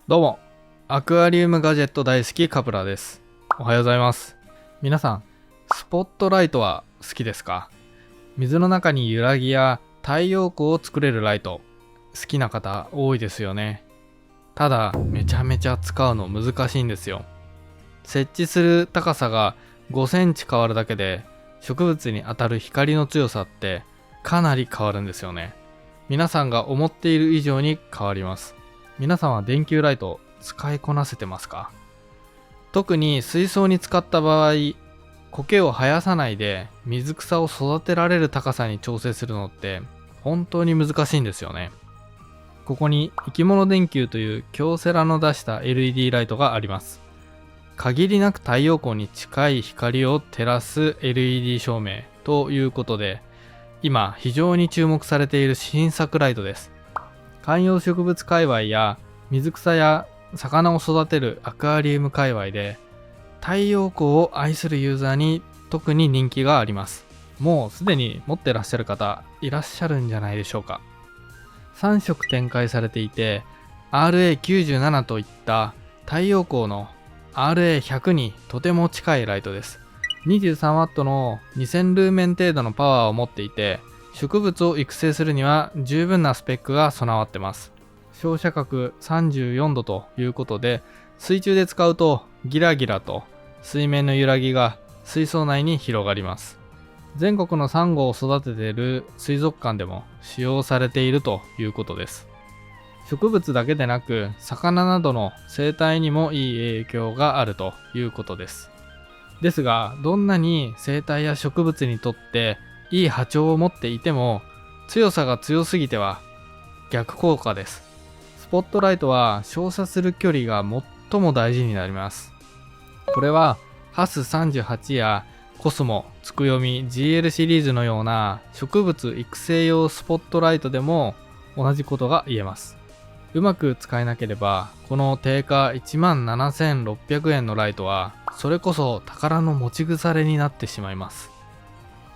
どうも、アクアリウムガジェット大好きカプラです。おはようございます。皆さん、スポットライトは好きですか？水の中に揺らぎや太陽光を作れるライト、好きな方多いですよね。ただ、めちゃめちゃ使うの難しいんですよ。設置する高さが5センチ変わるだけで、植物に当たる光の強さってかなり変わるんですよね。皆さんが思っている以上に変わります。皆さんは電球ライト使いこなせてますか？特に水槽に使った場合、苔を生やさないで水草を育てられる高さに調整するのって本当に難しいんですよね。ここに生き物電球という京セラの出した LED ライトがあります。限りなく太陽光に近い光を照らす LED 照明ということで、今非常に注目されている新作ライトです。観葉植物界隈や水草や魚を育てるアクアリウム界隈で太陽光を愛するユーザーに特に人気があります。もうすでに持ってらっしゃる方いらっしゃるんじゃないでしょうか。3色展開されていて RA97 といった太陽光の RA100 にとても近いライトです。23W の2000ルーメン程度のパワーを持っていて、植物を育成するには十分なスペックが備わってます。照射角34度ということで、水中で使うとギラギラと水面の揺らぎが水槽内に広がります。全国のサンゴを育てている水族館でも使用されているということです。植物だけでなく魚などの生態にもいい影響があるということです。ですが、どんなに生態や植物にとっていい波長を持っていても、強さが強すぎては逆効果です。スポットライトは照射する距離が最も大事になります。これはハス38やコスモ、つくよみ、GL シリーズのような植物育成用スポットライトでも同じことが言えます。うまく使えなければ、この定価17,600円のライトはそれこそ宝の持ち腐れになってしまいます。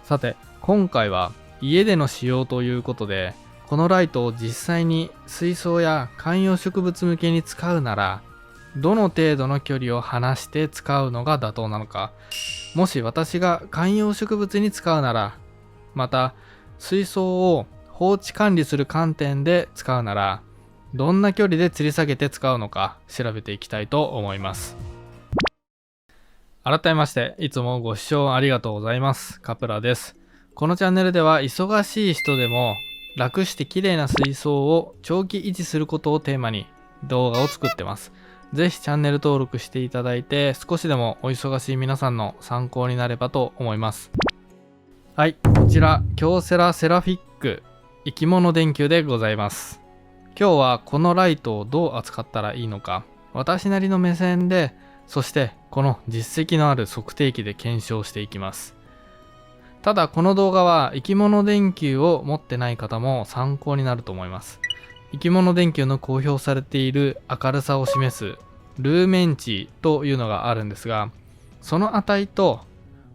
さて、今回は家での使用ということで、このライトを実際に水槽や観葉植物向けに使うなら、どの程度の距離を離して使うのが妥当なのか、もし私が観葉植物に使うなら、また水槽を放置管理する観点で使うなら、どんな距離で吊り下げて使うのか調べていきたいと思います。改めまして、いつもご視聴ありがとうございます。カプラです。このチャンネルでは忙しい人でも楽して綺麗な水槽を長期維持することをテーマに動画を作ってます。ぜひチャンネル登録していただいて、少しでもお忙しい皆さんの参考になればと思います。はい、こちら京セラセラフィック生き物電球でございます。今日はこのライトをどう扱ったらいいのか、私なりの目線で、そしてこの実績のある測定器で検証していきます。ただこの動画は生き物電球を持ってない方も参考になると思います。生き物電球の公表されている明るさを示すルーメン値というのがあるんですが、その値と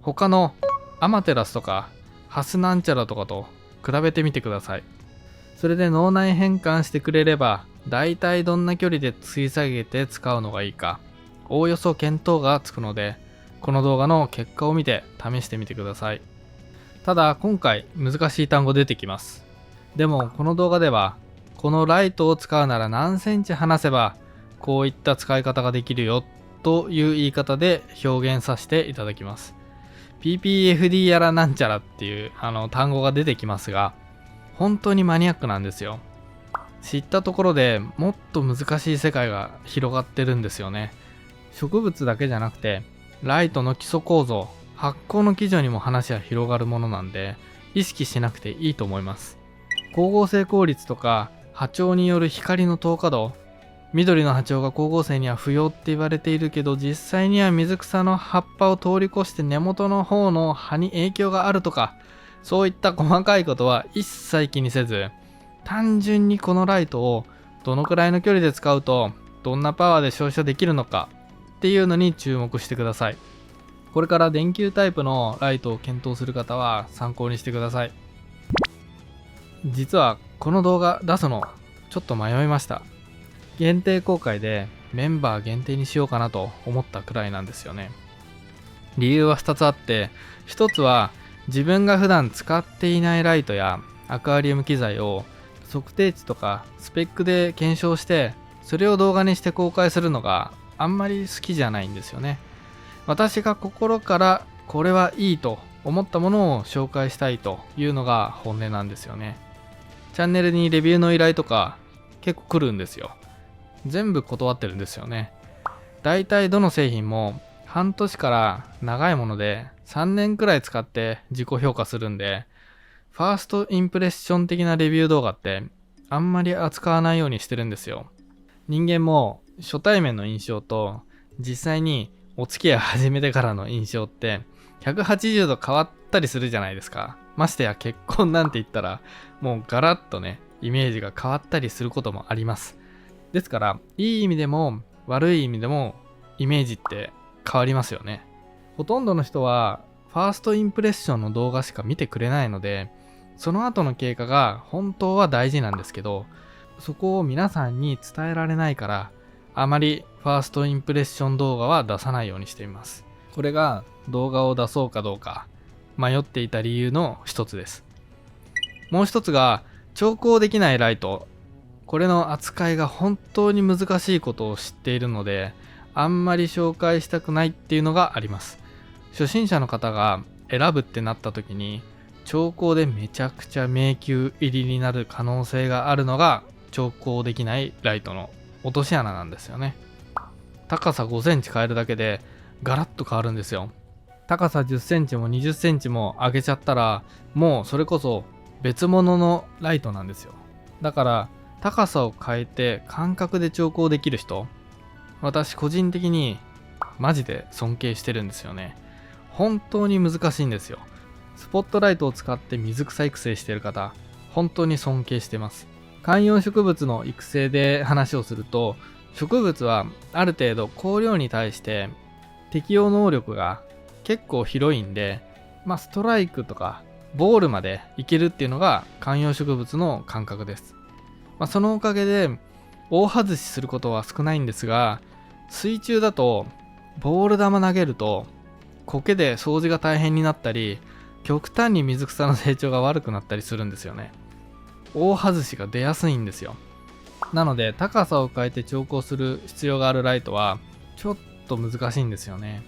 他のアマテラスとかハスなんちゃらとかと比べてみてください。それで脳内変換してくれれば、だいたいどんな距離で吊り下げて使うのがいいか、おおよそ見当がつくので、この動画の結果を見て試してみてください。ただ今回難しい単語出てきます。でもこの動画では、このライトを使うなら何センチ離せばこういった使い方ができるよという言い方で表現させていただきます。PPFD やらなんちゃらっていう単語が出てきますが、本当にマニアックなんですよ。知ったところでもっと難しい世界が広がってるんですよね。植物だけじゃなくてライトの基礎構造、発光の基準にも話は広がるものなんで、意識しなくていいと思います。光合成効率とか波長による光の透過度、緑の波長が光合成には不要って言われているけど、実際には水草の葉っぱを通り越して根元の方の葉に影響があるとか、そういった細かいことは一切気にせず、単純にこのライトをどのくらいの距離で使うとどんなパワーで照射できるのかっていうのに注目してください。これから電球タイプのライトを検討する方は参考にしてください。実はこの動画出すのちょっと迷いました。限定公開でメンバー限定にしようかなと思ったくらいなんですよね。理由は2つあって、1つは自分が普段使っていないライトやアクアリウム機材を測定値とかスペックで検証して、それを動画にして公開するのがあんまり好きじゃないんですよね。私が心からこれはいいと思ったものを紹介したいというのが本音なんですよね。チャンネルにレビューの依頼とか結構来るんですよ。全部断ってるんですよね。だいたいどの製品も半年から長いもので3年くらい使って自己評価するんで、ファーストインプレッション的なレビュー動画ってあんまり扱わないようにしてるんですよ。人間も初対面の印象と実際にお付き合い始めてからの印象って180度変わったりするじゃないですか。ましてや結婚なんて言ったらもうガラッとね、イメージが変わったりすることもあります。ですからいい意味でも悪い意味でもイメージって変わりますよね。ほとんどの人はファーストインプレッションの動画しか見てくれないので、その後の経過が本当は大事なんですけど、そこを皆さんに伝えられないから、あまりファーストインプレッション動画は出さないようにしています。これが動画を出そうかどうか迷っていた理由の一つです。もう一つが調光できないライト。これの扱いが本当に難しいことを知っているので、あんまり紹介したくないっていうのがあります。初心者の方が選ぶってなった時に、調光でめちゃくちゃ迷宮入りになる可能性があるのが調光できないライトの落とし穴なんですよね。高さ5センチ変えるだけでガラッと変わるんですよ。高さ10センチも20センチも上げちゃったら、もうそれこそ別物のライトなんですよ。だから高さを変えて感覚で調光できる人、私個人的にマジで尊敬してるんですよね。本当に難しいんですよ。スポットライトを使って水草育成してる方、本当に尊敬してます。観葉植物の育成で話をすると、植物はある程度光量に対して適応能力が結構広いんで、ストライクとかボールまでいけるっていうのが観葉植物の感覚です。そのおかげで大外しすることは少ないんですが、水中だとボール球投げると苔で掃除が大変になったり、極端に水草の成長が悪くなったりするんですよね。大外しが出やすいんですよ。なので高さを変えて調光する必要があるライトはちょっと難しいんですよね。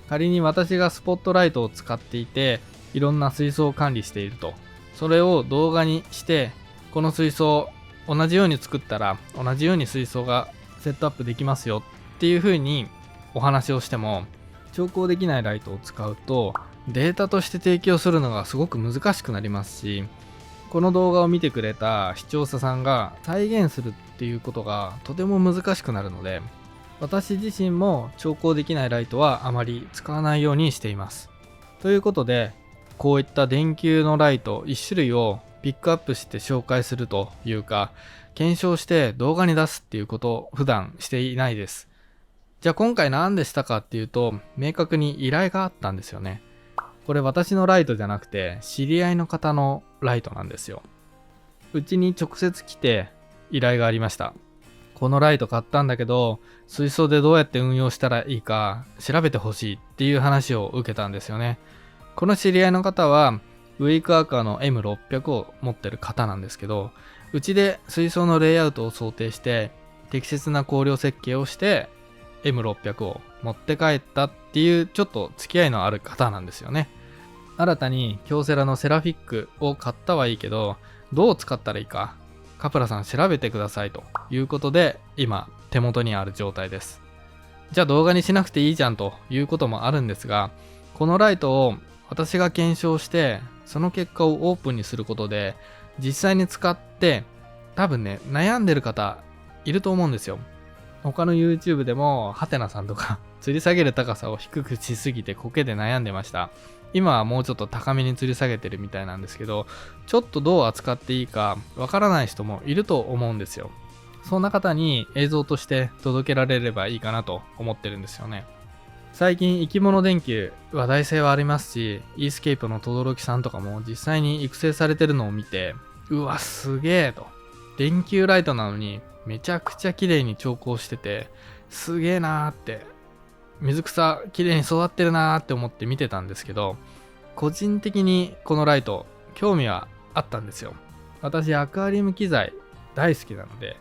仮に私がスポットライトを使っていて、いろんな水槽を管理していると、それを動画にして、この水槽同じように作ったら同じように水槽がセットアップできますよっていう風にお話をしても、調光できないライトを使うとデータとして提供するのがすごく難しくなりますし、この動画を見てくれた視聴者さんが再現するっていうことがとても難しくなるので、私自身も調光できないライトはあまり使わないようにしています。ということで、こういった電球のライト1種類をピックアップして紹介するというか、検証して動画に出すっていうことを普段していないです。じゃあ今回何でしたかっていうと、明確に依頼があったんですよね。これ私のライトじゃなくて知り合いの方のライトなんですよ。うちに直接来て依頼がありました。このライト買ったんだけど、水槽でどうやって運用したらいいか調べてほしいっていう話を受けたんですよね。この知り合いの方はウェイクアクアの M600 を持ってる方なんですけど、うちで水槽のレイアウトを想定して適切な光量設計をして M600 を持って帰ったっていうちょっと付き合いのある方なんですよね。新たに京セラのセラフィックを買ったはいいけど、どう使ったらいいかカプラさん調べてくださいということで、今手元にある状態です。じゃあ動画にしなくていいじゃんということもあるんですが、このライトを私が検証してその結果をオープンにすることで、実際に使って多分ね、悩んでる方いると思うんですよ。他の YouTube でもハテナさんとか吊り下げる高さを低くしすぎて苔で悩んでました。今はもうちょっと高めに吊り下げてるみたいなんですけど、ちょっとどう扱っていいかわからない人もいると思うんですよ。そんな方に映像として届けられればいいかなと思ってるんですよね。最近生き物電球話題性はありますし、イースケープの轟さんとかも実際に育成されてるのを見て、うわすげえと。電球ライトなのにめちゃくちゃ綺麗に調光してて、すげえなーって、水草綺麗に育ってるなーって思って見てたんですけど、個人的にこのライト興味はあったんですよ。私アクアリウム機材大好きなので、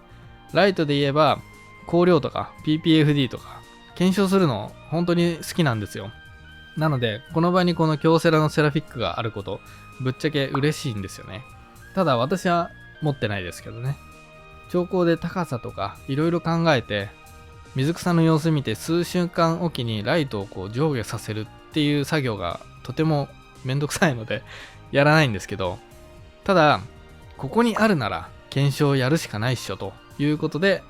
ライトで言えば光量とか PPFD とか検証するの本当に好きなんですよ。なのでこの場にこの京セラのセラフィックがあること、ぶっちゃけ嬉しいんですよね。ただ私は持ってないですけどね。調光で高さとかいろいろ考えて、水草の様子見て数週間おきにライトをこう上下させるっていう作業がとてもめんどくさいのでやらないんですけど、ただここにあるなら検証をやるしかないっしょということで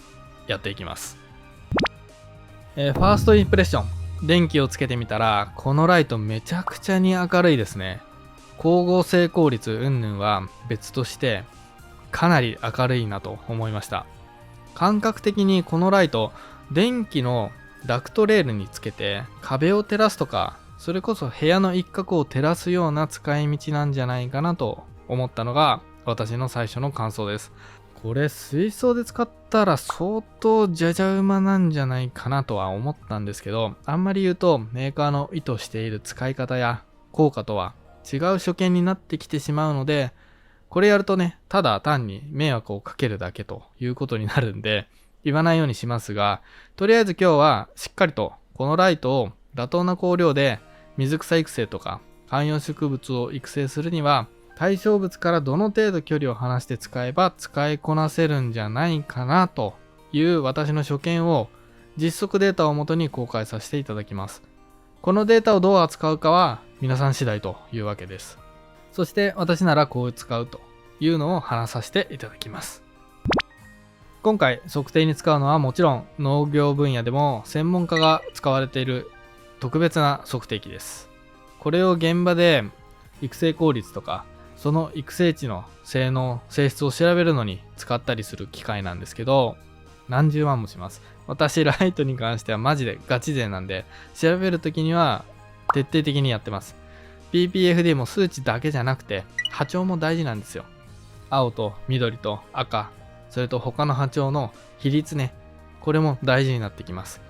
やっていきます。ファーストインプレッション、電気をつけてみたらこのライトめちゃくちゃに明るいですね。光合成功率云々は別としてかなり明るいなと思いました。感覚的にこのライト、電気のダクトレールにつけて壁を照らすとか、それこそ部屋の一角を照らすような使い道なんじゃないかなと思ったのが私の最初の感想です。これ水槽で使ったら相当じゃじゃ馬なんじゃないかなとは思ったんですけど、あんまり言うとメーカーの意図している使い方や効果とは違う所見になってきてしまうので、これやるとね、ただ単に迷惑をかけるだけということになるんで言わないようにしますが、とりあえず今日はしっかりとこのライトを妥当な光量で水草育成とか観葉植物を育成するには、対象物からどの程度距離を離して使えば使いこなせるんじゃないかなという私の所見を実測データをもとに公開させていただきます。このデータをどう扱うかは皆さん次第というわけです。そして私ならこう使うというのを話させていただきます。今回測定に使うのはもちろん農業分野でも専門家が使われている特別な測定器です。これを現場で育成効率とかその育成値の性能、性質を調べるのに使ったりする機械なんですけど、何十万もします。私ライトに関してはマジでガチ勢なんで、調べるときには徹底的にやってます。PPFD も数値だけじゃなくて波長も大事なんですよ。青と緑と赤、それと他の波長の比率ね、これも大事になってきます。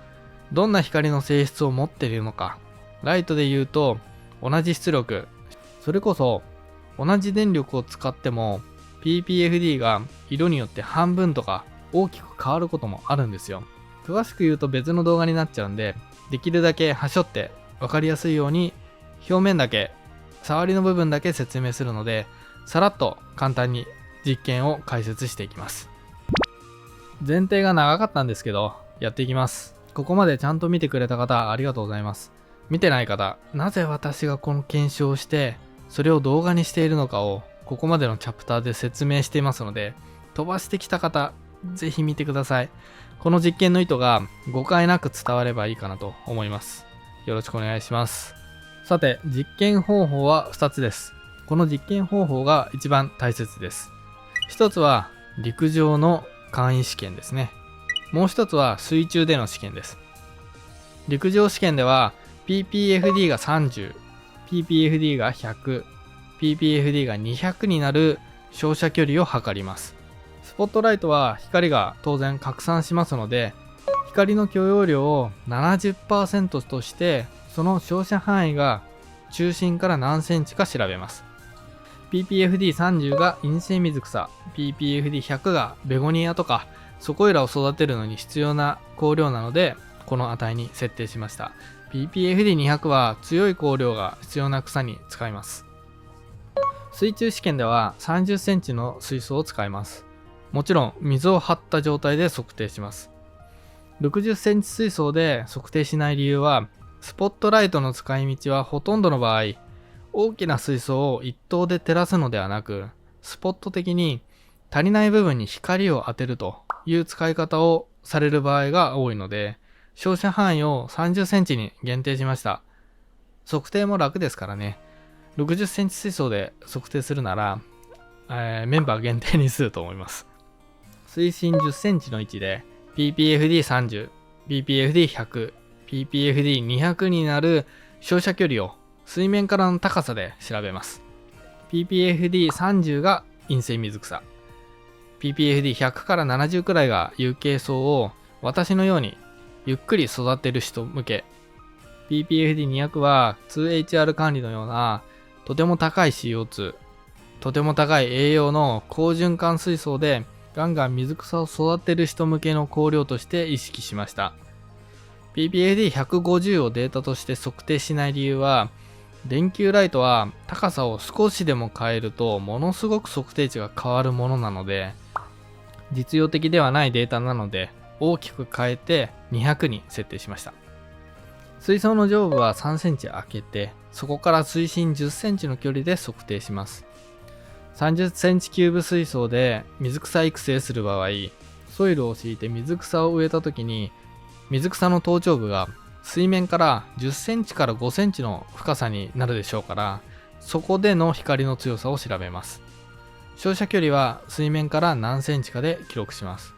どんな光の性質を持っているのか、ライトで言うと同じ出力、それこそ同じ電力を使っても PPFD が色によって半分とか大きく変わることもあるんですよ。詳しく言うと別の動画になっちゃうんで、できるだけ端折って分かりやすいように表面だけ、触りの部分だけ説明するので、さらっと簡単に実験を解説していきます。前提が長かったんですけどやっていきます。ここまでちゃんと見てくれた方ありがとうございます。見てない方、なぜ私がこの検証をしてそれを動画にしているのかをここまでのチャプターで説明していますので、飛ばしてきた方ぜひ見てください。この実験の意図が誤解なく伝わればいいかなと思います。よろしくお願いします。さて、実験方法は2つです。この実験方法が一番大切です。一つは陸上の簡易試験ですね。もう一つは水中での試験です。陸上試験では PPFD が30、PPFD が100、PPFD が200になる照射距離を測ります。スポットライトは光が当然拡散しますので、光の許容量を 70% として、その照射範囲が中心から何センチか調べます。PPFD30 が陰性水草、PPFD100 がベゴニアとかそこいらを育てるのに必要な光量なので、この値に設定しました。PPFD200 は強い光量が必要な草に使います。水中試験では30センチの水槽を使います。もちろん水を張った状態で測定します。60センチ水槽で測定しない理由は、スポットライトの使い道はほとんどの場合、大きな水槽を一灯で照らすのではなく、スポット的に足りない部分に光を当てるという使い方をされる場合が多いので、照射範囲を30センチに限定しました。測定も楽ですからね。60センチ水槽で測定するなら、メンバー限定にすると思います。水深10センチの位置で PPFD30、PPFD100、PPFD200 になる照射距離を水面からの高さで調べます。PPFD30 が陰性水草、ppfd100 から70くらいが有形層を私のようにゆっくり育てる人向け、ppfd200 は 2HR 管理のようなとても高い CO2、とても高い栄養の高循環水槽でガンガン水草を育てる人向けの香料として意識しました。ppfd150 をデータとして測定しない理由は、電球ライトは高さを少しでも変えるとものすごく測定値が変わるものなので、実用的ではないデータなので大きく変えて200に設定しました。水槽の上部は3センチ開けて、そこから水深10センチの距離で測定します。30センチキューブ水槽で水草育成する場合、ソイルを敷いて水草を植えた時に、水草の頭頂部が水面から10センチから5センチの深さになるでしょうから、そこでの光の強さを調べます。照射距離は水面から何センチかで記録します。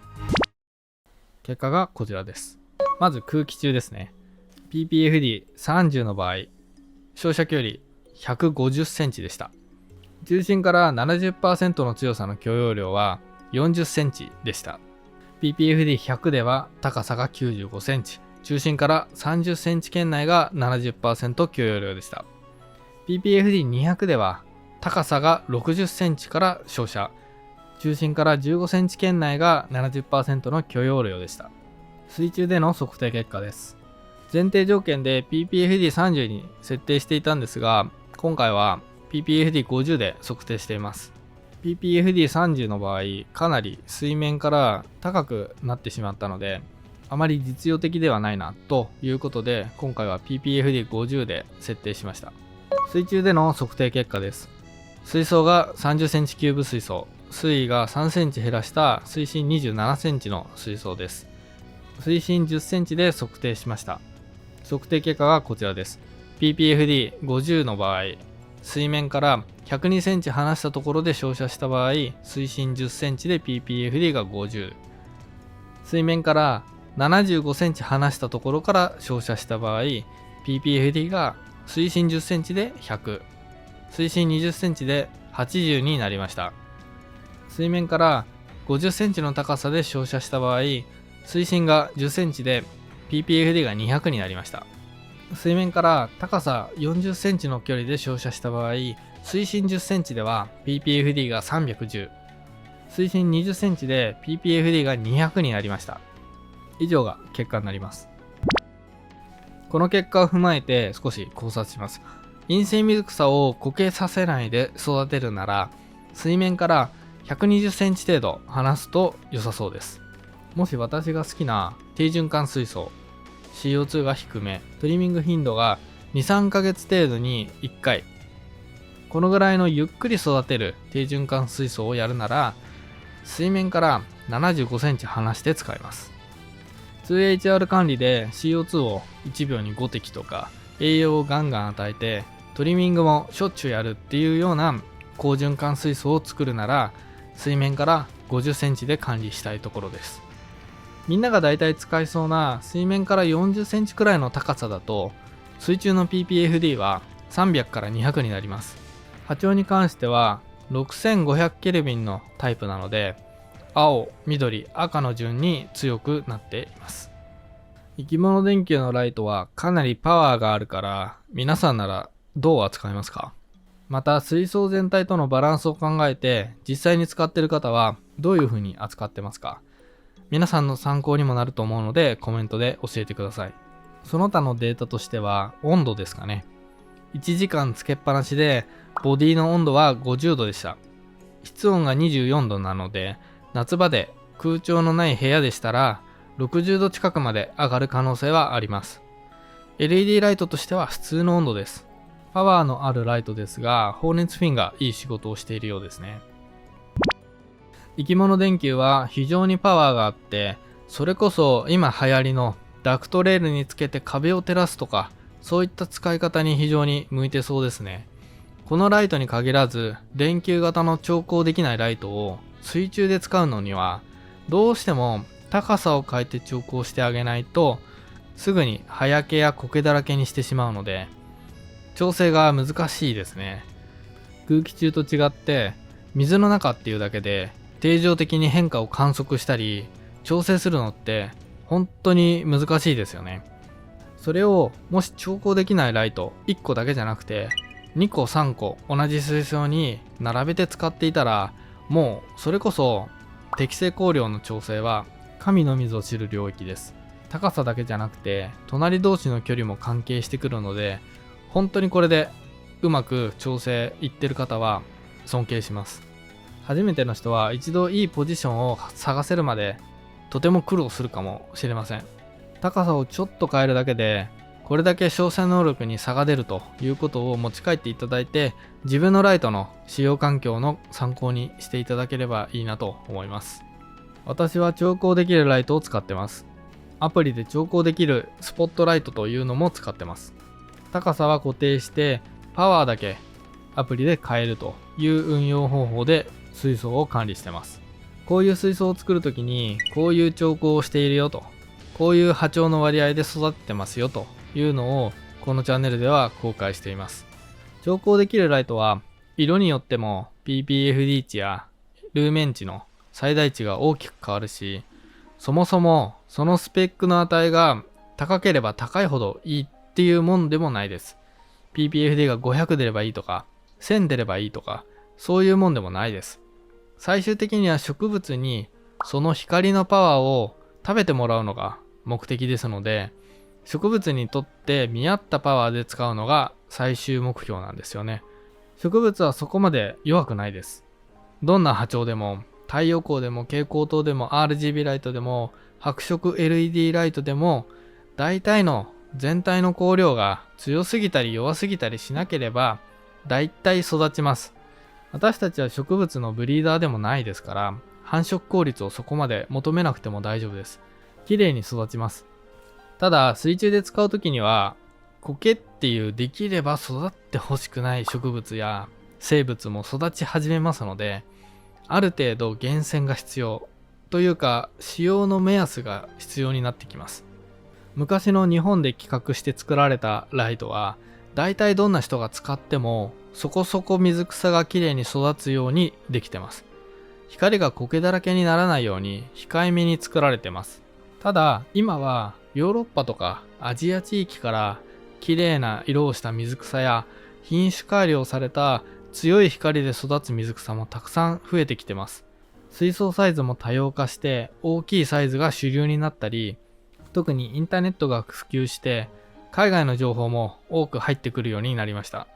結果がこちらです。まず空気中ですね。ppfd30 の場合、照射距離150センチでした。中心から 70% の強さの許容量は40センチでした。ppfd100 では高さが95センチ、中心から30センチ圏内が 70% 許容量でした。ppfd200 では高さが60センチから照射、中心から15センチ圏内が 70% の許容量でした。水中での測定結果です。前提条件で ppfd30 に設定していたんですが、今回は ppfd50 で測定しています。ppfd30 の場合、かなり水面から高くなってしまったので、あまり実用的ではないなということで、今回は ppfd50 で設定しました。水中での測定結果です。水槽が30センチキューブ水槽、水位が3センチ減らした水深27センチの水槽です。水深10センチで測定しました。測定結果がこちらです。ppfd50 の場合、水面から102センチ離したところで照射した場合、水深10センチで ppfd が50。水面から75センチ離したところから照射した場合、ppfd が水深10センチで100。水深20センチで80になりました。水面から50センチの高さで照射した場合、水深が10センチで ppfd が200になりました。水面から高さ40センチの距離で照射した場合、水深10センチでは ppfd が310、水深20センチで ppfd が200になりました。以上が結果になります。この結果を踏まえて少し考察します。陰性水草を固形させないで育てるなら、水面から120センチ程度離すと良さそうです。もし私が好きな低循環水槽、CO2 が低め、トリミング頻度が 2,3 ヶ月程度に1回、このぐらいのゆっくり育てる低循環水槽をやるなら、水面から75センチ離して使います。2HR 管理で CO2 を1秒に5滴とか栄養をガンガン与えてトリミングもしょっちゅうやるっていうような高循環水槽を作るなら、水面から50センチで管理したいところです。みんながだいたい使いそうな水面から40センチくらいの高さだと、水中の ppfd は300から200になります。波長に関しては6500ケルビンのタイプなので、青、緑、赤の順に強くなっています。生き物電球のライトはかなりパワーがあるから、皆さんならどう扱いますか？また水槽全体とのバランスを考えて実際に使っている方はどういう風に扱ってますか？皆さんの参考にもなると思うのでコメントで教えてください。その他のデータとしては温度ですかね。1時間つけっぱなしでボディの温度は50度でした。室温が24度なので、夏場で空調のない部屋でしたら60度近くまで上がる可能性はあります。LED ライトとしては普通の温度です。パワーのあるライトですが、放熱フィンがいい仕事をしているようですね。生き物電球は非常にパワーがあって、それこそ今流行りのダクトレールにつけて壁を照らすとか、そういった使い方に非常に向いてそうですね。このライトに限らず、電球型の調光できないライトを水中で使うのには、どうしても高さを変えて調光してあげないと、すぐに葉焼けや苔だらけにしてしまうので、調整が難しいですね。空気中と違って、水の中っていうだけで、定常的に変化を観測したり調整するのって本当に難しいですよね。それをもし調光できないライト1個だけじゃなくて2個3個同じ水槽に並べて使っていたら、もうそれこそ適正光量の調整は神のみぞ知る領域です。高さだけじゃなくて隣同士の距離も関係してくるので、本当にこれでうまく調整いってる方は尊敬します。初めての人は一度いいポジションを探せるまでとても苦労するかもしれません。高さをちょっと変えるだけでこれだけ照射能力に差が出るということを持ち帰っていただいて、自分のライトの使用環境の参考にしていただければいいなと思います。私は調光できるライトを使ってます。アプリで調光できるスポットライトというのも使ってます。高さは固定してパワーだけアプリで変えるという運用方法で水槽を管理してます。こういう水槽を作るときにこういう調光をしているよと、こういう波長の割合で育ててますよというのをこのチャンネルでは公開しています。調光できるライトは色によっても ppfd 値やルーメン値の最大値が大きく変わるし、そもそもそのスペックの値が高ければ高いほどいいっていうもんでもないです。ppfd が500出ればいいとか1000出ればいいとかそういうもんでもないです。最終的には植物にその光のパワーを食べてもらうのが目的ですので、植物にとって見合ったパワーで使うのが最終目標なんですよね。植物はそこまで弱くないです。どんな波長でも太陽光でも蛍光灯でも RGB ライトでも白色 LED ライトでも大体の全体の光量が強すぎたり弱すぎたりしなければ大体育ちます。私たちは植物のブリーダーでもないですから、繁殖効率をそこまで求めなくても大丈夫です。綺麗に育ちます。ただ水中で使うときには苔っていうできれば育ってほしくない植物や生物も育ち始めますので、ある程度厳選が必要というか使用の目安が必要になってきます。昔の日本で企画して作られたライトは大体どんな人が使ってもそこそこ水草がきれいに育つようにできてます。光が苔だらけにならないように控えめに作られてます。ただ今はヨーロッパとかアジア地域から綺麗な色をした水草や品種改良された強い光で育つ水草もたくさん増えてきてます。水槽サイズも多様化して大きいサイズが主流になったり、特にインターネットが普及して海外の情報も多く入ってくるようになりました。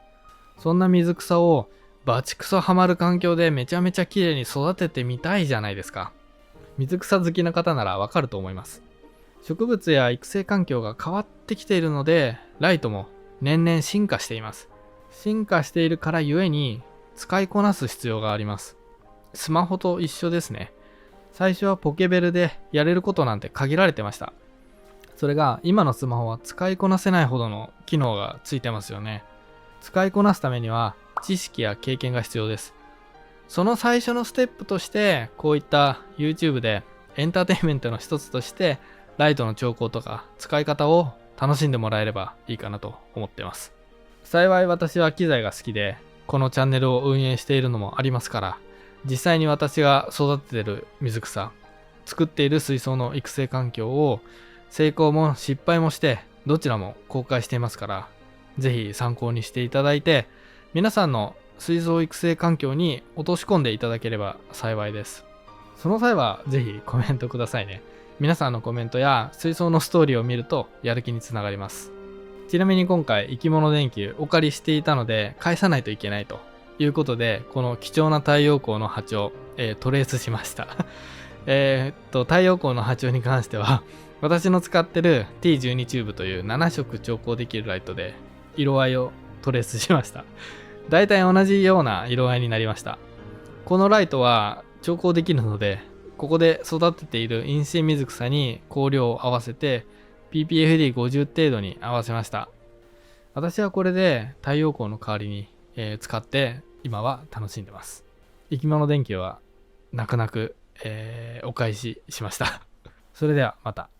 そんな水草をバチクソハマる環境でめちゃめちゃ綺麗に育ててみたいじゃないですか。水草好きな方ならわかると思います。植物や育成環境が変わってきているので、ライトも年々進化しています。進化しているからゆえに使いこなす必要があります。スマホと一緒ですね。最初はポケベルでやれることなんて限られてました。それが今のスマホは使いこなせないほどの機能がついてますよね。使いこなすためには知識や経験が必要です。その最初のステップとしてこういった YouTube でエンターテインメントの一つとしてライトの調光とか使い方を楽しんでもらえればいいかなと思っています。幸い私は機材が好きでこのチャンネルを運営しているのもありますから、実際に私が育てている水草、作っている水槽の育成環境を成功も失敗もしてどちらも公開していますから、ぜひ参考にしていただいて皆さんの水槽育成環境に落とし込んでいただければ幸いです。その際はぜひコメントくださいね。皆さんのコメントや水槽のストーリーを見るとやる気につながります。ちなみに今回生き物電球お借りしていたので返さないといけないということで、この貴重な太陽光の波長、トレースしました太陽光の波長に関しては私の使ってる T12 チューブという7色調光できるライトで色合いをトレースしました。だいたい同じような色合いになりました。このライトは調光できるので、ここで育てている陰性水草に光量を合わせて ppfd50 程度に合わせました。私はこれで太陽光の代わりに、使って今は楽しんでます。生き物電球は泣く泣く、お返ししました。それではまた。